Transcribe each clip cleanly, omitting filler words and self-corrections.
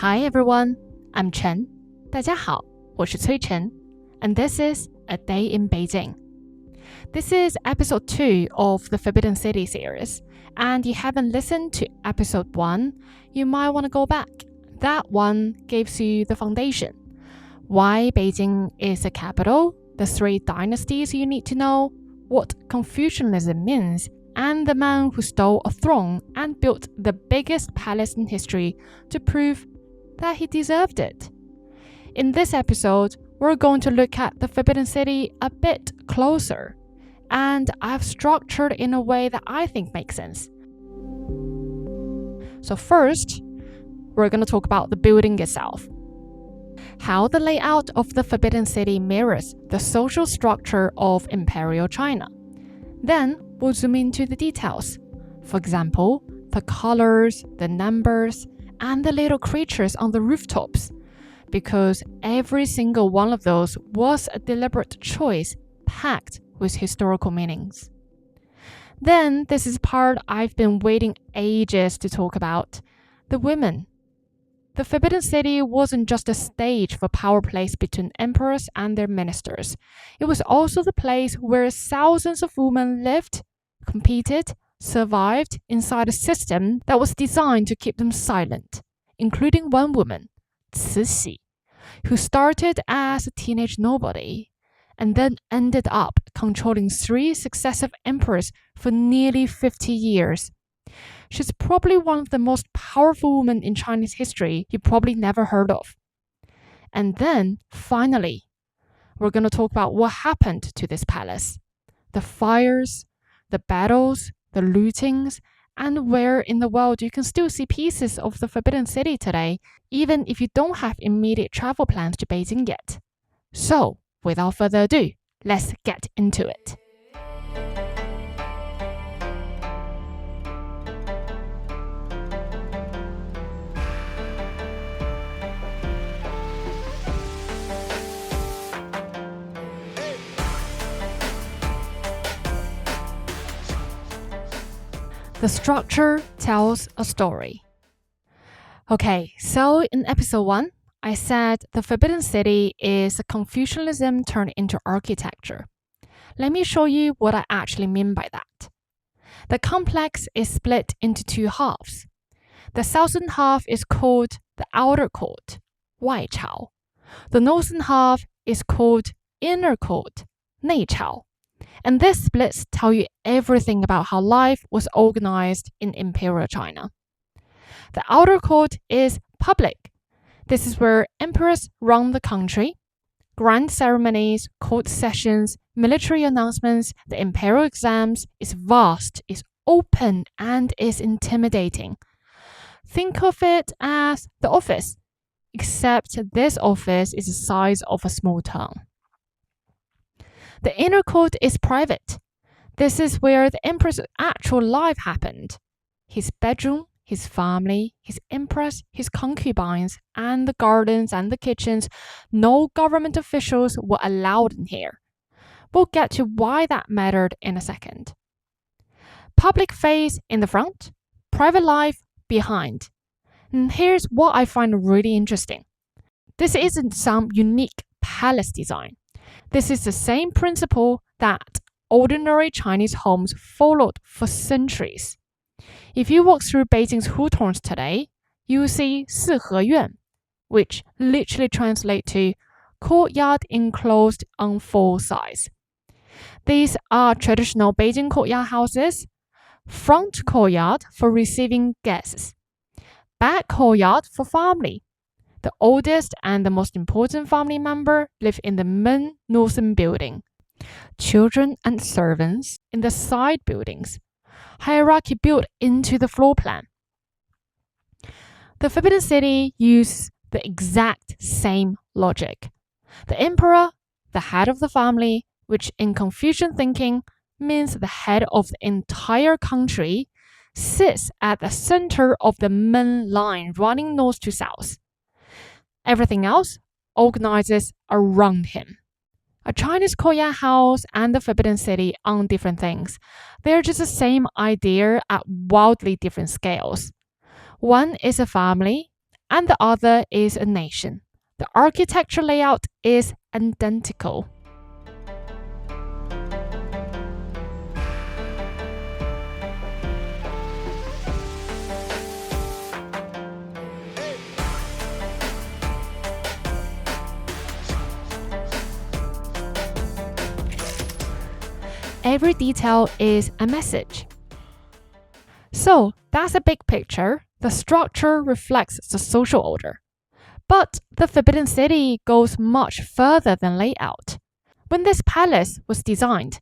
Hi everyone, I'm Chen. 大家好，我是崔晨 and this is A Day in Beijing. This is episode 2 of the Forbidden City series, and you haven't listened to episode 1, you might want to go back. That one gives you the foundation. Why Beijing is a capital, the 3 dynasties you need to know, what Confucianism means, and the man who stole a throne and built the biggest palace in history to prove that he deserved it. In this episode, we're going to look at the Forbidden City a bit closer, and I've structured in a way that I think makes sense. So first, we're going to talk about the building itself. How the layout of the Forbidden City mirrors the social structure of Imperial China. Then we'll zoom into the details. For example, the colors, the numbers, and the little creatures on the rooftops, because every single one of those was a deliberate choice packed with historical meanings. Then this is part I've been waiting ages to talk about, the women. The Forbidden City wasn't just a stage for power plays between emperors and their ministers. It was also the place where thousands of women lived, competed, survived inside a system that was designed to keep them silent, including one woman, Cixi, who started as a teenage nobody and then ended up controlling 3 successive emperors for nearly 50 years. She's probably one of the most powerful women in Chinese history you probably never heard of. And then, finally, we're going to talk about what happened to this palace. The fires, the battles, the lootings, and where in the world you can still see pieces of the Forbidden City today, even if you don't have immediate travel plans to Beijing yet. So, without further ado, let's get into it. The structure tells a story. Okay, so in episode 1, I said the Forbidden City is a Confucianism turned into architecture. Let me show you what I actually mean by that. The complex is split into 2 halves. The southern half is called the outer court, 外朝. The northern half is called inner court, 内朝. And these splits tell you everything about how life was organized in Imperial China. The outer court is public. This is where emperors run the country. Grand ceremonies, court sessions, military announcements, the imperial exams is vast, is open, and is intimidating. Think of it as the office, except this office is the size of a small town. The inner court is private. This is where the emperor's actual life happened. His bedroom, his family, his empress, his concubines, and the gardens and the kitchens. No government officials were allowed in here. We'll get to why that mattered in a second. Public face in the front, private life behind. And here's what I find really interesting. This isn't some unique palace design. This is the same principle that ordinary Chinese homes followed for centuries. If you walk through Beijing's hutons today, you will see 四合院, which literally translates to courtyard enclosed on 4 sides. These are traditional Beijing courtyard houses, front courtyard for receiving guests, back courtyard for family. The oldest and the most important family member live in the main northern building. Children and servants in the side buildings. Hierarchy built into the floor plan. The Forbidden City uses the exact same logic. The emperor, the head of the family, which in Confucian thinking means the head of the entire country, sits at the center of the main line running north to south. Everything else organizes around him. A Chinese courtyard house and the Forbidden City aren't different things. They're just the same idea at wildly different scales. One is a family, and the other is a nation. The architecture layout is identical. Every detail is a message. So that's a big picture. The structure reflects the social order. But the Forbidden City goes much further than layout. When this palace was designed,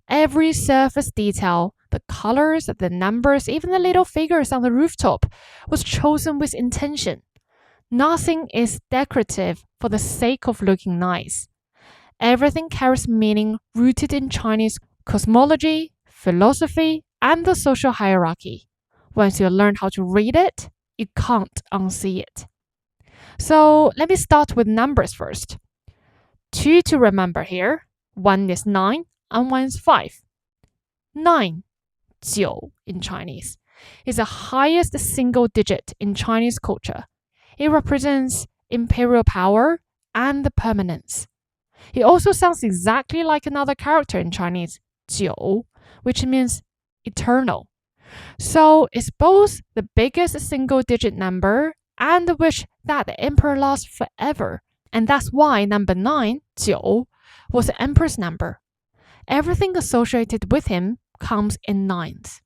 every surface detail, the colors, the numbers, even the little figures on the rooftop, was chosen with intention. Nothing is decorative for the sake of looking nice. Everything carries meaning rooted in Chinese cosmology, philosophy, and the social hierarchy. Once you learn how to read it, you can't unsee it. So let me start with numbers first. 2 to remember here. 1 is 9 and 1 is 5. 9, 9 in Chinese, is the highest single digit in Chinese culture. It represents imperial power and the permanence. It also sounds exactly like another character in Chinese, 9, which means eternal. So it's both the biggest single digit number and the wish that the emperor lasts forever. And that's why number 9, 9, was the emperor's number. Everything associated with him comes in nines.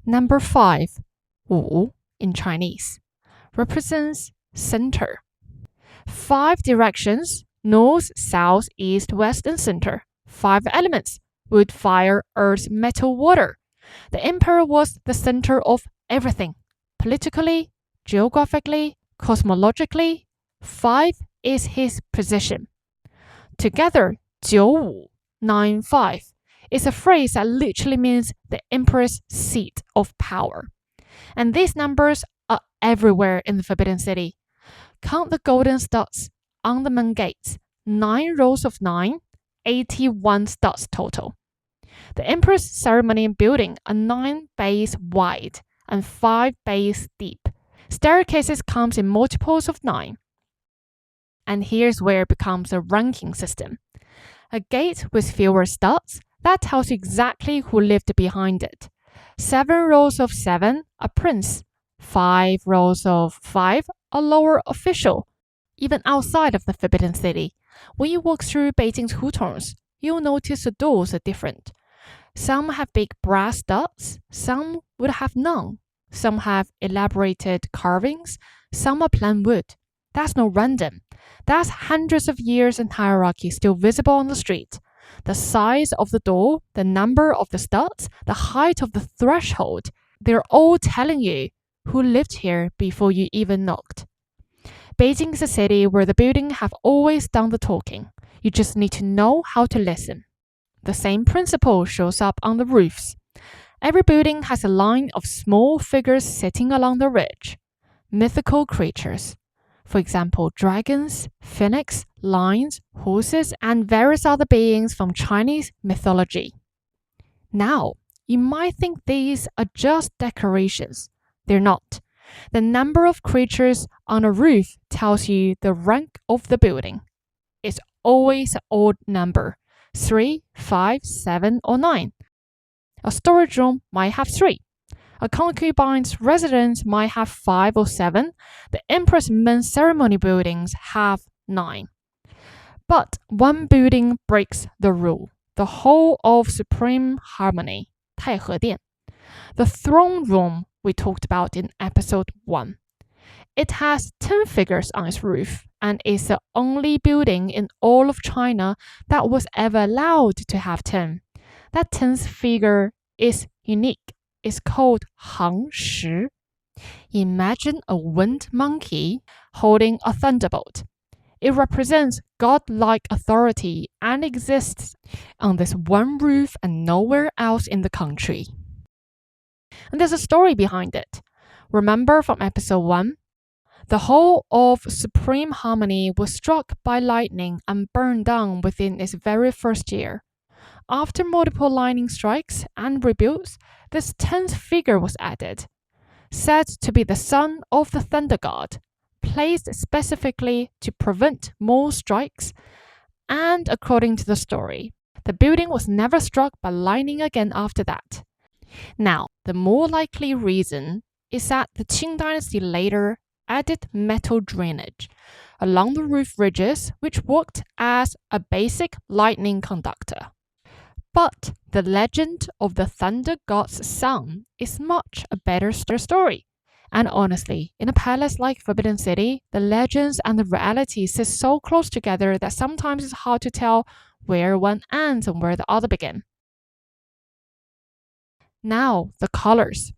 Number 5, 5 in Chinese, represents center. 5 directions, north, south, east, west, and center. 5 elements, wood, fire, earth, metal, water. The emperor was the center of everything, politically, geographically, cosmologically. 5 is his position. Together, 95 is a phrase that literally means the emperor's seat of power. And these numbers are everywhere in the Forbidden City. Count the golden studs on the main gates. 9 rows of 9, 81 studs total. The emperor's ceremony building are 9 bays wide and 5 bays deep. Staircases comes in multiples of 9. And here's where it becomes a ranking system. A gate with fewer studs, that tells you exactly who lived behind it. 7 rows of 7, a prince. 5 rows of 5, a lower official. Even outside of the Forbidden City, when you walk through Beijing's hutongs, you'll notice the doors are different. Some have big brass studs, some would have none. Some have elaborated carvings, some are plain wood. That's not random. That's hundreds of years in hierarchy still visible on the street. The size of the door, the number of the studs, the height of the threshold, they're all telling you who lived here before you even knocked. Beijing is a city where the buildings have always done the talking. You just need to know how to listen. The same principle shows up on the roofs. Every building has a line of small figures sitting along the ridge. Mythical creatures. For example, dragons, phoenix, lions, horses, and various other beings from Chinese mythology. Now, you might think these are just decorations. They're not. The number of creatures on a roof tells you the rank of the building. It's always an odd number, 3, 5, 7, or 9. A storage room might have 3. A concubine's residence might have 5 or 7. The emperor's main ceremony buildings have 9. But one building breaks the rule. The Hall of Supreme Harmony, 太和殿. The throne room we talked about in episode 1. It has 10 figures on its roof and is the only building in all of China that was ever allowed to have 10. That 10th figure is unique. It's called Hang Shi. Imagine a winged monkey holding a thunderbolt. It represents godlike authority and exists on this one roof and nowhere else in the country. And there's a story behind it. Remember from episode 1? The Hall of Supreme Harmony was struck by lightning and burned down within its very first year. After multiple lightning strikes and rebuilds, this 10th figure was added. Said to be the son of the thunder god, placed specifically to prevent more strikes, and according to the story, the building was never struck by lightning again after that. Now, the more likely reason is that the Qing dynasty later added metal drainage along the roof ridges, which worked as a basic lightning conductor. But the legend of the thunder god's son is much a better story. And honestly, in a palace like Forbidden City, the legends and the reality sit so close together that sometimes it's hard to tell where one ends and where the other begins. Now, the colors.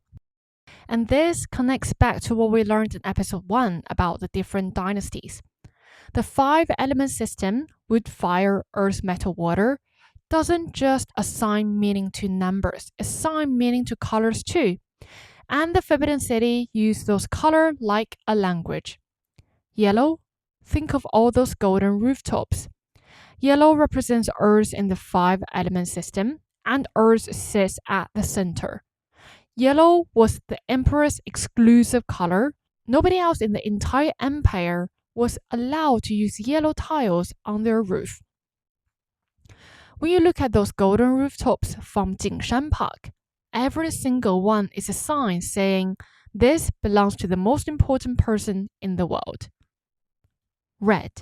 And this connects back to what we learned in episode 1 about the different dynasties. The 5-element system, wood, fire, earth, metal, water, doesn't just assign meaning to numbers, it assigns meaning to colors too. And the Forbidden City used those colors like a language. Yellow, think of all those golden rooftops. Yellow represents earth in the 5-element system, and earth sits at the center. Yellow was the emperor's exclusive color. Nobody else in the entire empire was allowed to use yellow tiles on their roof. When you look at those golden rooftops from Jingshan Park, every single one is a sign saying this belongs to the most important person in the world. Red,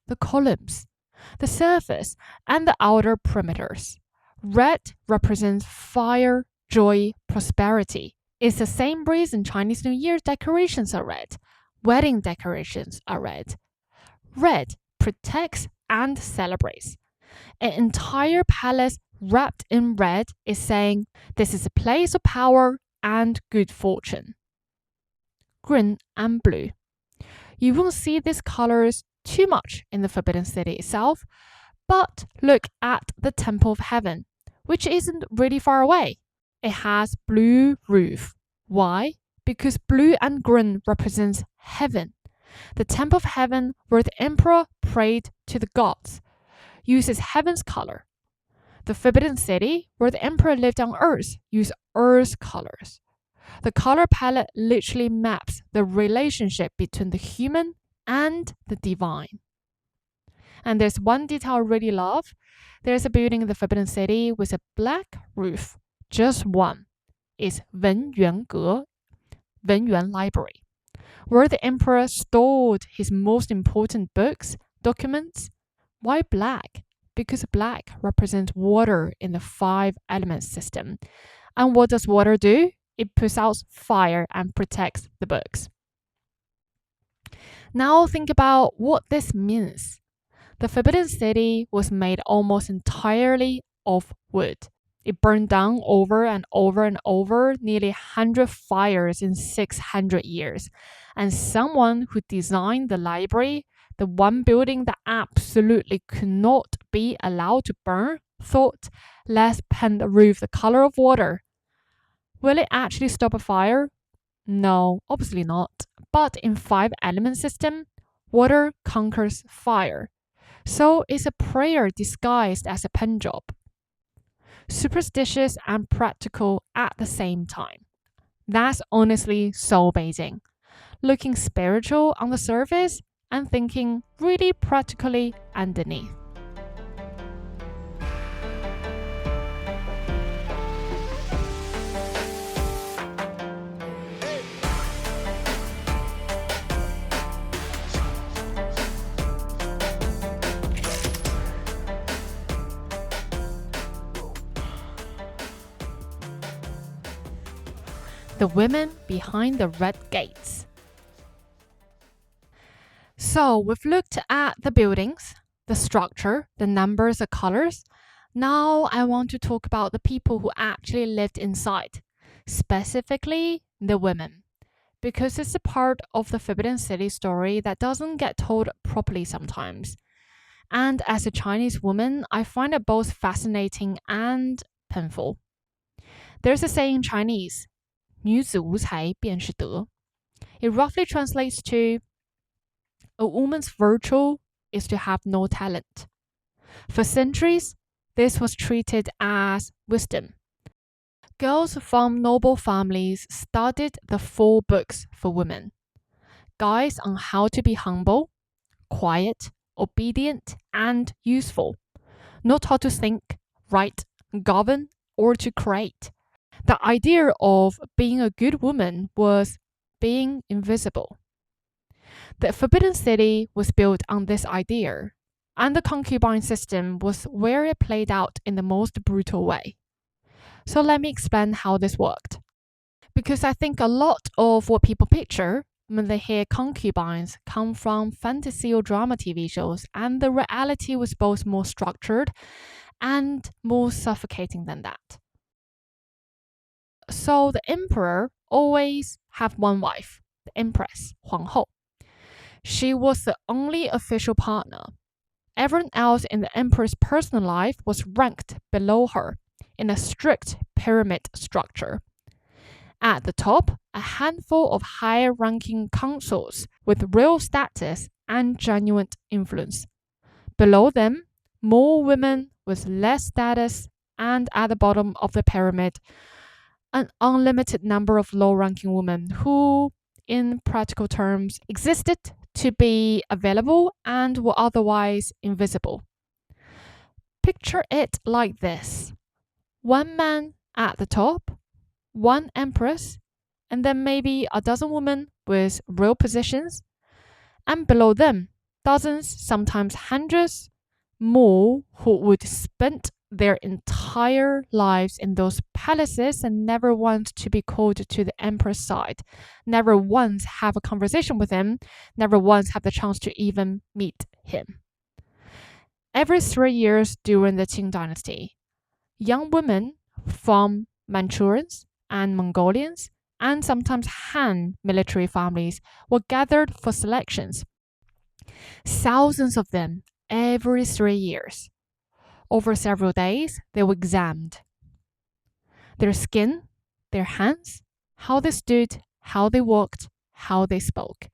the columns, the surface, and the outer perimeters. Red represents fire, joy, prosperity. It's the same reason Chinese New Year decorations are red. Wedding decorations are red. Red protects and celebrates. An entire palace wrapped in red is saying this is a place of power and good fortune. Green and blue. You won't see these colors too much in the Forbidden City itself, but look at the Temple of Heaven, which isn't really far away. It has blue roof. Why? Because blue and green represents heaven. The Temple of Heaven, where the emperor prayed to the gods, uses heaven's color. The Forbidden City, where the emperor lived on earth, uses earth's colors. The color palette literally maps the relationship between the human and the divine. And there's one detail I really love. There's a building in the Forbidden City with a black roof. Just one. It's Wenyuan Library, where the emperor stored his most important books, documents. Why black? Because black represents water in the 5-element system. And what does water do? It puts out fire and protects the books. Now think about what this means. The Forbidden City was made almost entirely of wood. It burned down over and over and over, nearly 100 fires in 600 years. And someone who designed the library, the one building that absolutely could not be allowed to burn, thought, let's paint the roof the color of water. Will it actually stop a fire? No, obviously not. But in 5-element system, water conquers fire. So it's a prayer disguised as a paint job. Superstitious and practical at the same time. That's honestly so Beijing. Looking spiritual on the surface and thinking really practically underneath. The women behind the red gates. So we've looked at the buildings, the structure, the numbers, the colors. Now I want to talk about the people who actually lived inside, specifically the women, because it's a part of the Forbidden City story that doesn't get told properly sometimes. And as a Chinese woman, I find it both fascinating and painful. There's a saying in Chinese, 女子无才便是德. It roughly translates to, a woman's virtue is to have no talent. For centuries, this was treated as wisdom. Girls from noble families studied the 4 books for women. guides on how to be humble, quiet, obedient, and useful, not how to think, write, govern, or to create. The idea of being a good woman was being invisible. The Forbidden City was built on this idea, and the concubine system was where it played out in the most brutal way. So let me explain how this worked. Because I think a lot of what people picture when they hear concubines come from fantasy or drama TV shows, and the reality was both more structured and more suffocating than that. So the emperor always had one wife, the empress, 皇后. She was the only official partner. Everyone else in the emperor's personal life was ranked below her in a strict pyramid structure. At the top, a handful of higher-ranking consuls with real status and genuine influence. Below them, more women with less status, and at the bottom of the pyramid, an unlimited number of low-ranking women who, in practical terms, existed to be available and were otherwise invisible. Picture it like this. One man at the top, one empress, and then maybe a dozen women with real positions, and below them, dozens, sometimes hundreds more who would spend their entire lives in those palaces and never want to be called to the emperor's side, never once have a conversation with him, never once have the chance to even meet him. Every 3 years during the Qing dynasty, young women from Manchurians and Mongolians and sometimes Han military families were gathered for selections. Thousands of them every 3 years. Over several days, they were examined. Their skin, their hands, how they stood, how they walked, how they spoke.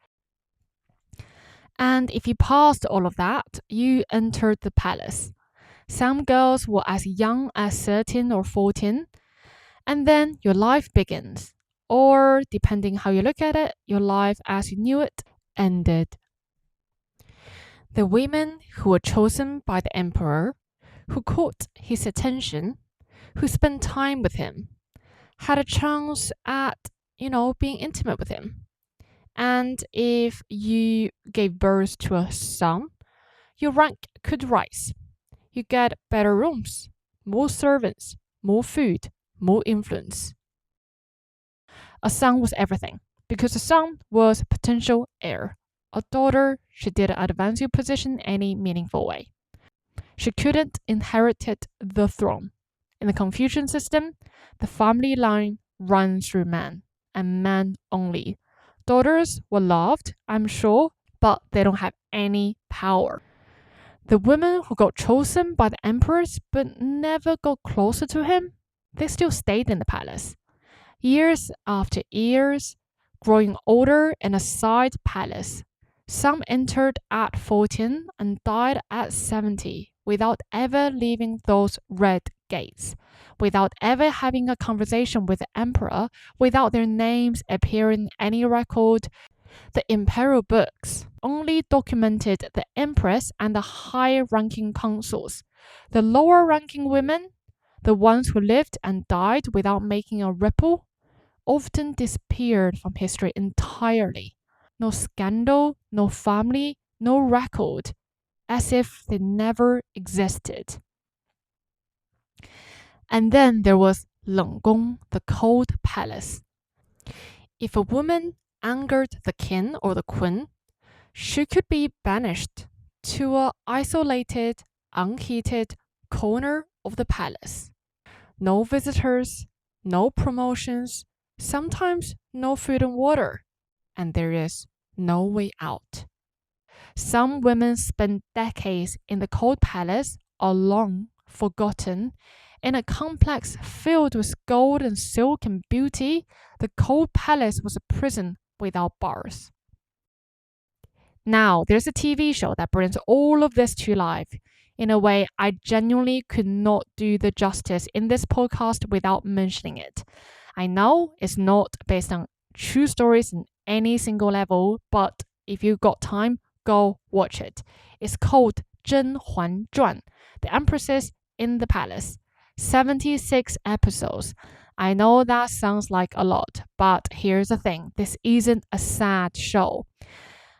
And if you passed all of that, you entered the palace. Some girls were as young as 13 or 14, and then your life begins. Or, depending how you look at it, your life as you knew it ended. The women who were chosen by the emperor, who caught his attention, who spent time with him, had a chance at, being intimate with him. And if you gave birth to a son, your rank could rise. You get better rooms, more servants, more food, more influence. A son was everything, because a son was potential heir. A daughter, she didn't advance your position in any meaningful way. She couldn't inherit the throne. In the Confucian system, the family line runs through man, and man only. Daughters were loved, I'm sure, but they don't have any power. The women who got chosen by the emperors but never got closer to him, they still stayed in the palace. Years after years, growing older in a side palace. Some entered at 14 and died at 70 without ever leaving those red gates, without ever having a conversation with the emperor, without their names appearing in any record. The imperial books only documented the empress and the high-ranking consuls. The lower-ranking women, the ones who lived and died without making a ripple, often disappeared from history entirely. No scandal, no family, no record, as if they never existed. And then there was 冷宫, the cold palace. If a woman angered the king or the queen, she could be banished to an isolated, unheated corner of the palace. No visitors, no promotions, sometimes no food and water, and there is no way out. Some women spend decades in the cold palace, alone, forgotten. In a complex filled with gold and silk and beauty, the cold palace was a prison without bars. Now, there's a TV show that brings all of this to life in a way I genuinely could not do the justice in this podcast without mentioning it. I know it's not based on true stories in any single level, but If you got time, go watch it. It's called 甄嬛传, The Empresses in the Palace. 76 episodes. I know that sounds like a lot, but here's the thing. This isn't a sad show.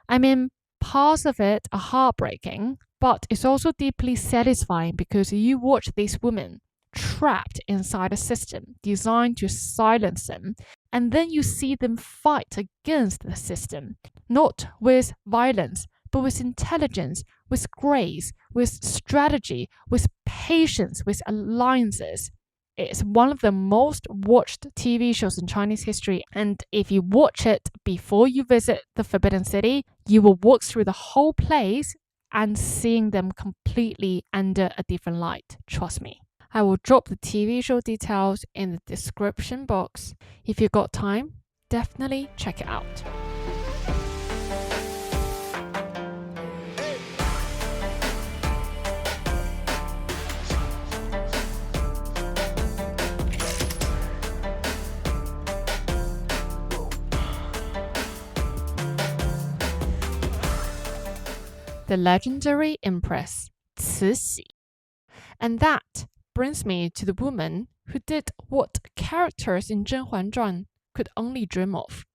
I mean, parts of it are heartbreaking, but it's also deeply satisfying because you watch these women trapped inside a system designed to silence them, and then you see them fight against the system, not with violence, but with intelligence, with grace, with strategy, with patience, with alliances. It's one of the most watched TV shows in Chinese history, and if you watch it before you visit the Forbidden City, you will walk through the whole place and seeing them completely under a different light. Trust me. I will drop the TV show details in the description box. If you got time, definitely check it out. The legendary Empress Cixi. And that brings me to the woman who did what characters in 甄嬛传 could only dream of.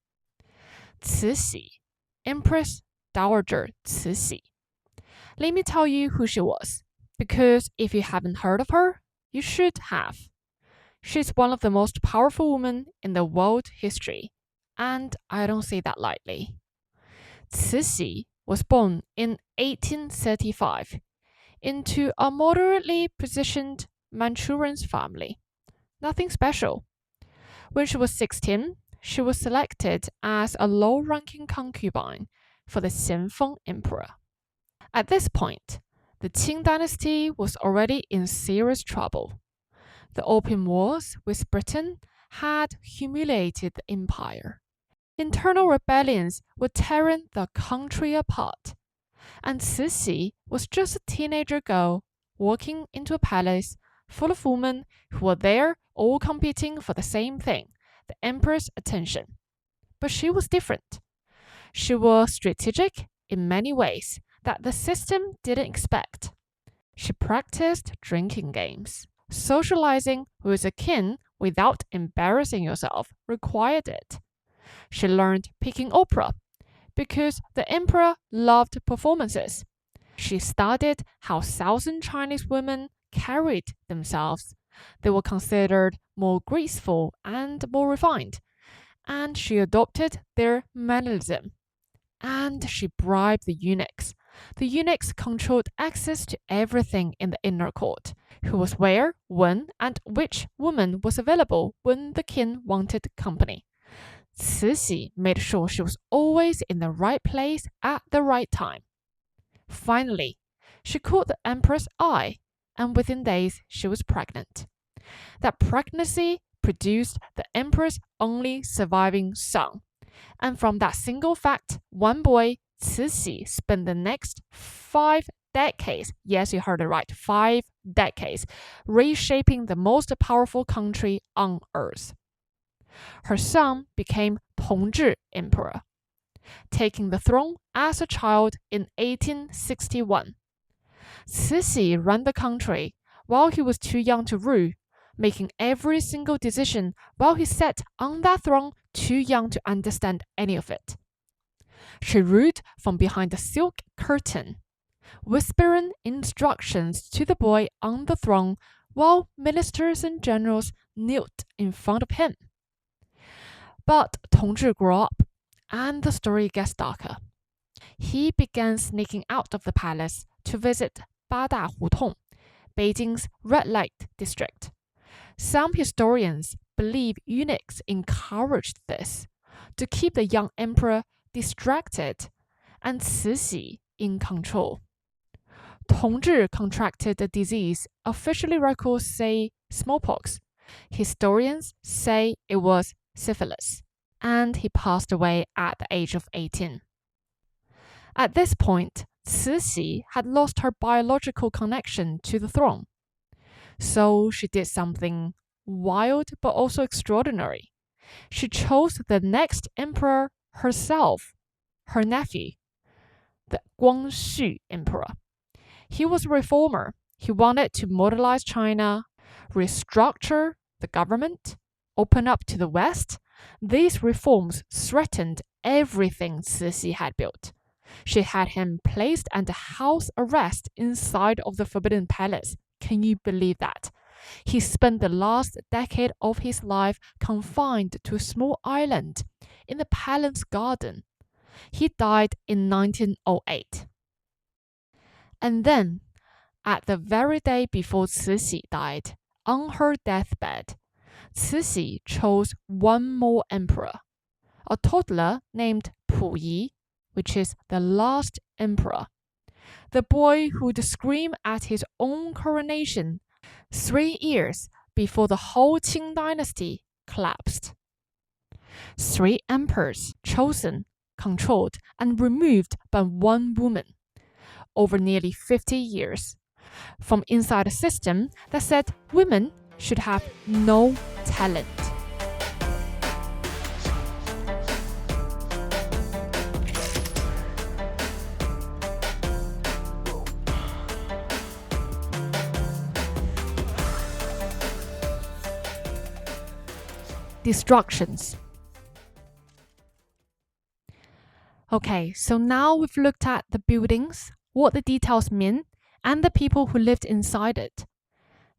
Cixi, Empress Dowager Cixi. Let me tell you who she was, because if you haven't heard of her, you should have. She's one of the most powerful women in the world history, and I don't say that lightly. Cixi was born in 1835 into a moderately positioned Manchurian family. Nothing special. When she was 16, she was selected as a low-ranking concubine for the Xianfeng emperor. At this point, the Qing dynasty was already in serious trouble. The Opium Wars with Britain had humiliated the empire. Internal rebellions were tearing the country apart, and Cixi was just a teenager girl walking into a palace full of women who were there all competing for the same thing, the emperor's attention. But she was different. She was strategic in many ways that the system didn't expect. She practiced drinking games. Socializing with a king without embarrassing yourself required it. She learned picking opera because the emperor loved performances. She studied how Southern Chinese women carried themselves. They were considered more graceful and more refined, and she adopted their mannerism. And she bribed the eunuchs. The eunuchs controlled access to everything in the inner court, who was where, when, and which woman was available when the king wanted company. Cixi made sure she was always in the right place at the right time. Finally, she caught the emperor's eye, and within days she was pregnant. That pregnancy produced the emperor's only surviving son. And from that single fact, one boy, Cixi, spent the next 5 decades, yes, you heard it right, 5 decades, reshaping the most powerful country on earth. Her son became Tongzhi Emperor, taking the throne as a child in 1861. Cixi ran the country while he was too young to rule, making every single decision while he sat on that throne too young to understand any of it. She ruled from behind the silk curtain, whispering instructions to the boy on the throne while ministers and generals knelt in front of him. But Tongzhi grew up, and the story gets darker. He began sneaking out of the palace to visit Bada Hutong, Beijing's red light district. Some historians believe eunuchs encouraged this to keep the young emperor distracted and Cixi in control. Tongzhi contracted the disease officially records say smallpox. Historians say it was syphilis, and he passed away at the age of 18. At this point, Cixi had lost her biological connection to the throne. So she did something wild but also extraordinary. She chose the next emperor herself, her nephew, the Guangxu Emperor. He was a reformer. He wanted to modernize China, restructure the government, open up to the West. These reforms threatened everything Cixi had built. She had him placed under house arrest inside of the Forbidden Palace. Can you believe that? He spent the last decade of his life confined to a small island in the palace garden. He died in 1908. And then, at the very day before Cixi died, on her deathbed, Cixi chose one more emperor, a toddler named Puyi, which is the last emperor, the boy who would scream at his own coronation 3 years before the whole Qing dynasty collapsed. 3 emperors chosen, controlled, and removed by one woman over nearly 50 years, from inside a system that said women should have no talent. Destructions. Okay, so now we've looked at the buildings, what the details mean, and the people who lived inside it.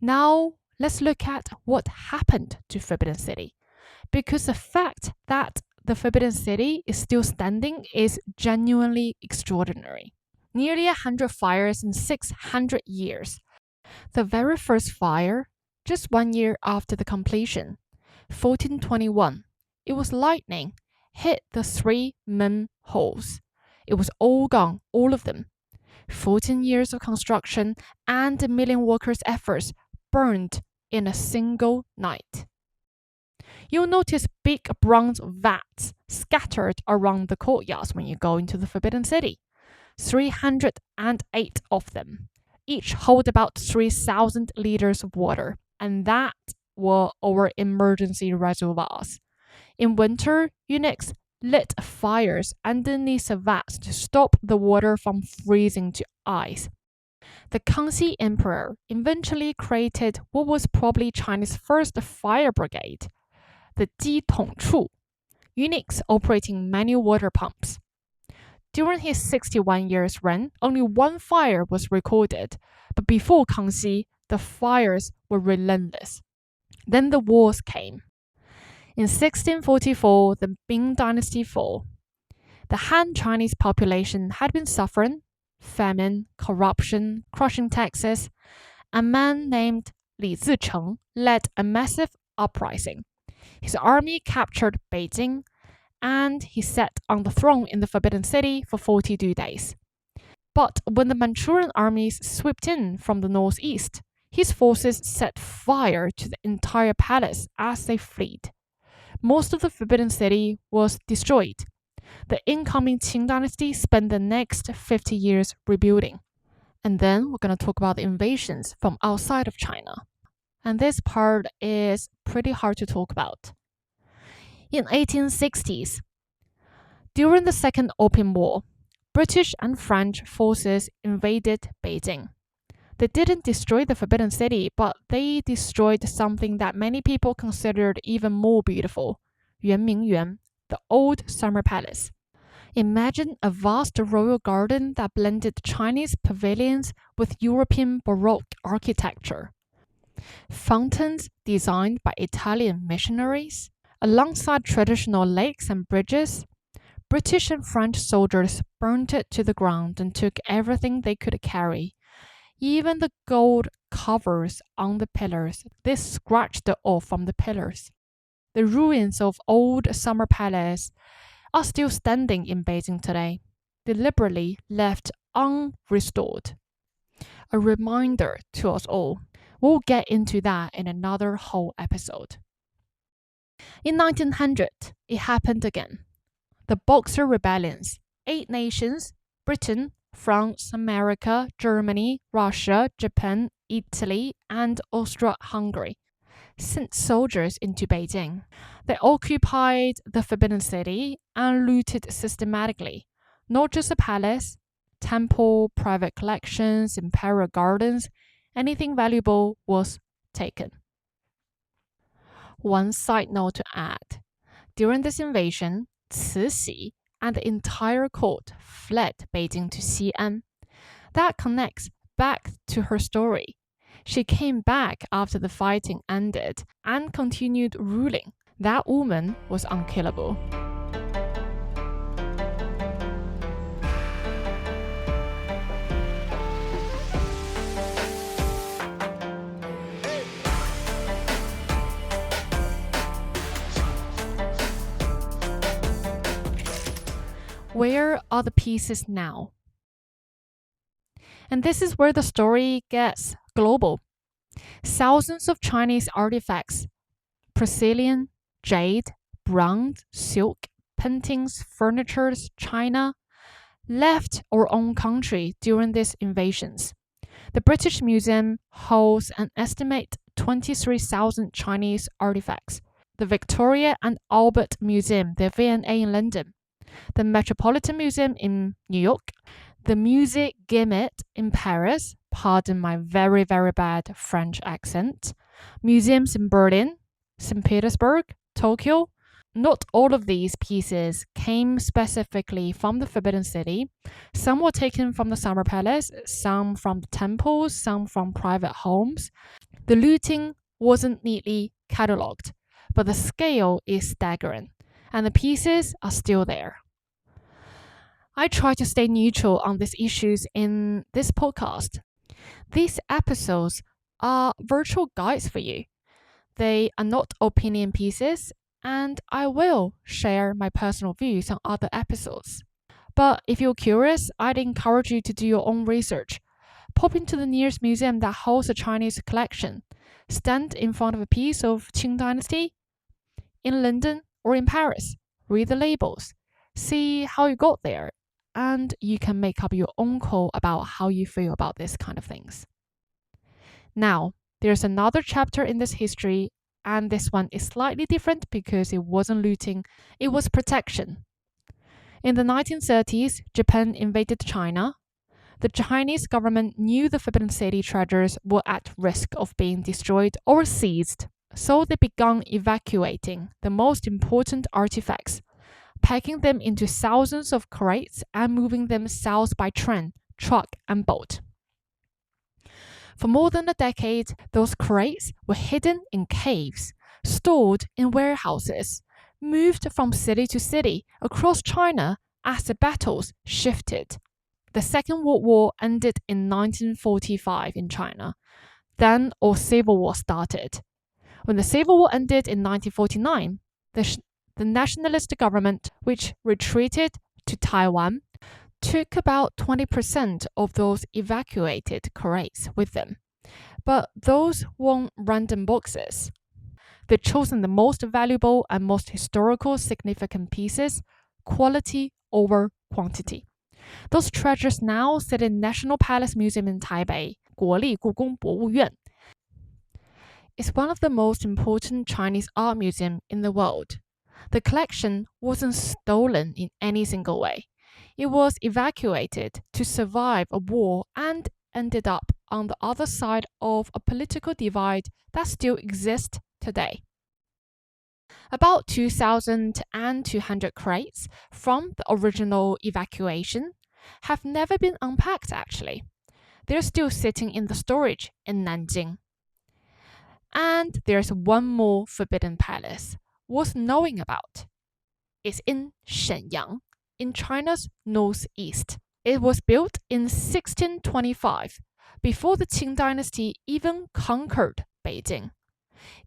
Now, let's look at what happened to Forbidden City, because the fact that the Forbidden City is still standing is genuinely extraordinary. Nearly 100 fires in 600 years. The very first fire, just 1 year after the completion, 1421, it was lightning, hit the 3 main halls. It was all gone, all of them. 14 years of construction and a million workers' efforts burned in a single night. You'll notice big bronze vats scattered around the courtyards when you go into the Forbidden City. 308 of them. Each hold about 3,000 liters of water, and that were our emergency reservoirs. In winter, eunuchs lit fires underneath the vats to stop the water from freezing to ice. The Cixi Emperor eventually created what was probably China's first fire brigade, the Ji Tong Chu, eunuchs operating manual water pumps. During his 61 years reign, only 1 fire was recorded, but before Cixi, the fires were relentless. Then the wars came. In 1644, the Ming Dynasty fell. The Han Chinese population had been suffering famine, corruption, crushing taxes. A man named Li Zicheng led a massive uprising. His army captured Beijing, and he sat on the throne in the Forbidden City for 42 days. But when the Manchurian armies swept in from the northeast, his forces set fire to the entire palace as they fled. Most of the Forbidden City was destroyed. The incoming Qing dynasty spent the next 50 years rebuilding. And then we're going to talk about the invasions from outside of China. And this part is pretty hard to talk about. In 1860s, during the Second Opium War, British and French forces invaded Beijing. They didn't destroy the Forbidden City, but they destroyed something that many people considered even more beautiful, Yuanmingyuan, the old summer palace. Imagine a vast royal garden that blended Chinese pavilions with European Baroque architecture. Fountains designed by Italian missionaries, alongside traditional lakes and bridges. British and French soldiers burnt it to the ground and took everything they could carry. Even the gold covers on the pillars, they scratched it off from the pillars. The ruins of old summer palace are still standing in Beijing today, deliberately left unrestored. A reminder to us all. We'll get into that in another whole episode. In 1900, it happened again. The Boxer Rebellions. 8 nations, Britain, France, America, Germany, Russia, Japan, Italy, and Austria-Hungary, sent soldiers into Beijing. They occupied the Forbidden City and looted systematically, not just the palace, temple, private collections, imperial gardens, anything valuable was taken. One side note to add. During this invasion, Cixi and the entire court fled Beijing to Xi'an. That connects back to her story. She came back after the fighting ended and continued ruling. That woman was unkillable. Where are the pieces now? And this is where the story gets global. Thousands of Chinese artifacts, porcelain, jade, bronze, silk, paintings, furniture, china, left our own country during these invasions. The British Museum holds an estimated 23,000 Chinese artifacts. The Victoria and Albert Museum, the V&A in London, the Metropolitan Museum in New York, the Musée Guimet in Paris, pardon my very, very bad French accent, museums in Berlin, St. Petersburg, Tokyo. Not all of these pieces came specifically from the Forbidden City. Some were taken from the Summer Palace, some from the temples, some from private homes. The looting wasn't neatly catalogued, but the scale is staggering, and the pieces are still there. I try to stay neutral on these issues in this podcast. These episodes are virtual guides for you. They are not opinion pieces, and I will share my personal views on other episodes. But if you're curious, I'd encourage you to do your own research. Pop into the nearest museum that holds a Chinese collection. Stand in front of a piece of Qing Dynasty in London or in Paris. Read the labels. See how you got there. And you can make up your own call about how you feel about this kind of things. Now, there's another chapter in this history, and this one is slightly different because it wasn't looting, it was protection. In the 1930s, Japan invaded China. The Chinese government knew the Forbidden City treasures were at risk of being destroyed or seized, so they began evacuating the most important artifacts, packing them into thousands of crates and moving them south by train, truck, and boat. For more than a decade, those crates were hidden in caves, stored in warehouses, moved from city to city across China as the battles shifted. The Second World War ended in 1945 in China. Then our Civil War started. When the Civil War ended in 1949, the nationalist government, which retreated to Taiwan, took about 20% of those evacuated crates with them. But those weren't random boxes. They'd chosen the most valuable and most historical significant pieces, quality over quantity. Those treasures now sit in National Palace Museum in Taipei, 国立故宫博物院. It's one of the most important Chinese art museums in the world. The collection wasn't stolen in any single way. It was evacuated to survive a war and ended up on the other side of a political divide that still exists today. About 2,200 crates from the original evacuation have never been unpacked actually. They're still sitting in the storage in Nanjing. And there's one more forbidden palace worth knowing about. It's in Shenyang, in China's northeast. It was built in 1625, before the Qing dynasty even conquered Beijing.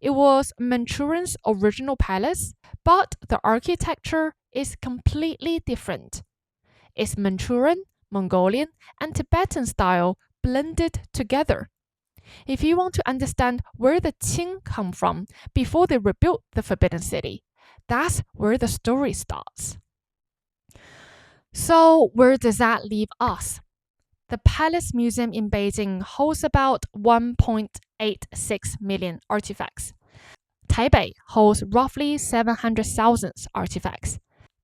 It was Manchurian's original palace, but the architecture is completely different. It's Manchurian, Mongolian, and Tibetan style blended together. If you want to understand where the Qing come from before they rebuilt the Forbidden City, that's where the story starts. So where does that leave us? The Palace Museum in Beijing holds about 1.86 million artifacts. Taipei holds roughly 700,000 artifacts.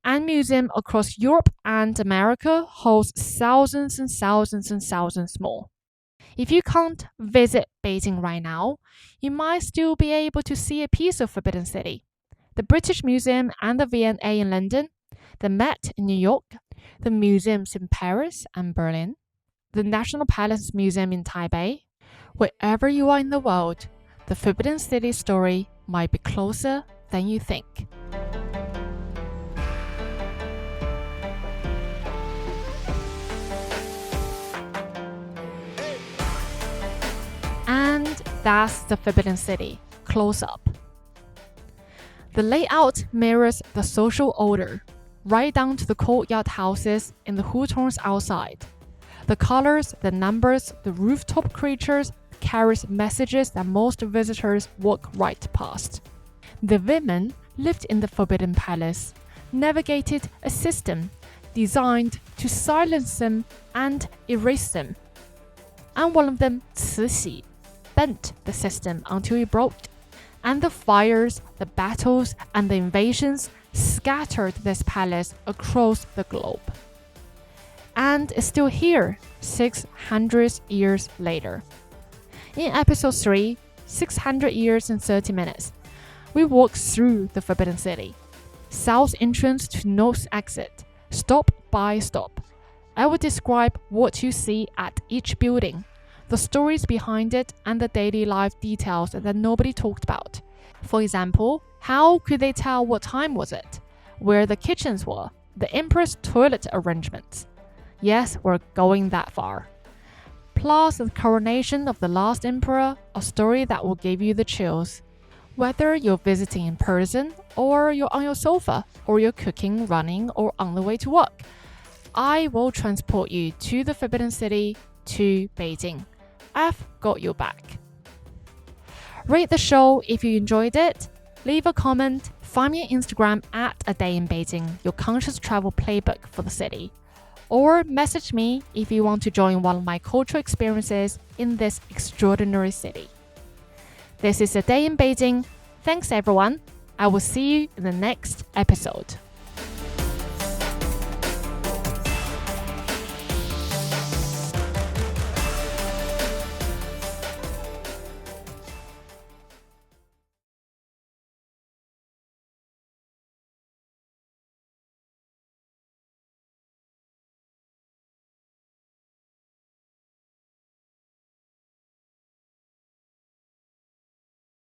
and museums across Europe and America host thousands and thousands and thousands more. If you can't visit Beijing right now, you might still be able to see a piece of Forbidden City. The British Museum and the V&A in London, the Met in New York, the museums in Paris and Berlin, the National Palace Museum in Taipei. Wherever you are in the world, the Forbidden City story might be closer than you think. And that's the Forbidden City, close up. The layout mirrors the social order, right down to the courtyard houses in the hutons outside. The colors, the numbers, the rooftop creatures carries messages that most visitors walk right past. The women lived in the Forbidden Palace, navigated a system designed to silence them and erase them. And one of them, Cixi, bent the system until it broke. And the fires, the battles, and the invasions scattered this palace across the globe. And it's still here 600 years later. In episode 3, 600 years and 30 minutes, we walk through the Forbidden City, south entrance to north exit, stop by stop. I will describe what you see at each building, the stories behind it, and the daily life details that nobody talked about. For example, how could they tell what time was it, where the kitchens were, the emperor's toilet arrangements? Yes, we're going that far. Plus the coronation of the last emperor, a story that will give you the chills. Whether you're visiting in person, or you're on your sofa, or you're cooking, running, or on the way to work, I will transport you to the Forbidden City, to Beijing. I've got your back. Rate the show if you enjoyed it. Leave a comment. Find me on Instagram at A Day in Beijing, your conscious travel playbook for the city. Or message me if you want to join one of my cultural experiences in this extraordinary city. This is A Day in Beijing. Thanks everyone. I will see you in the next episode.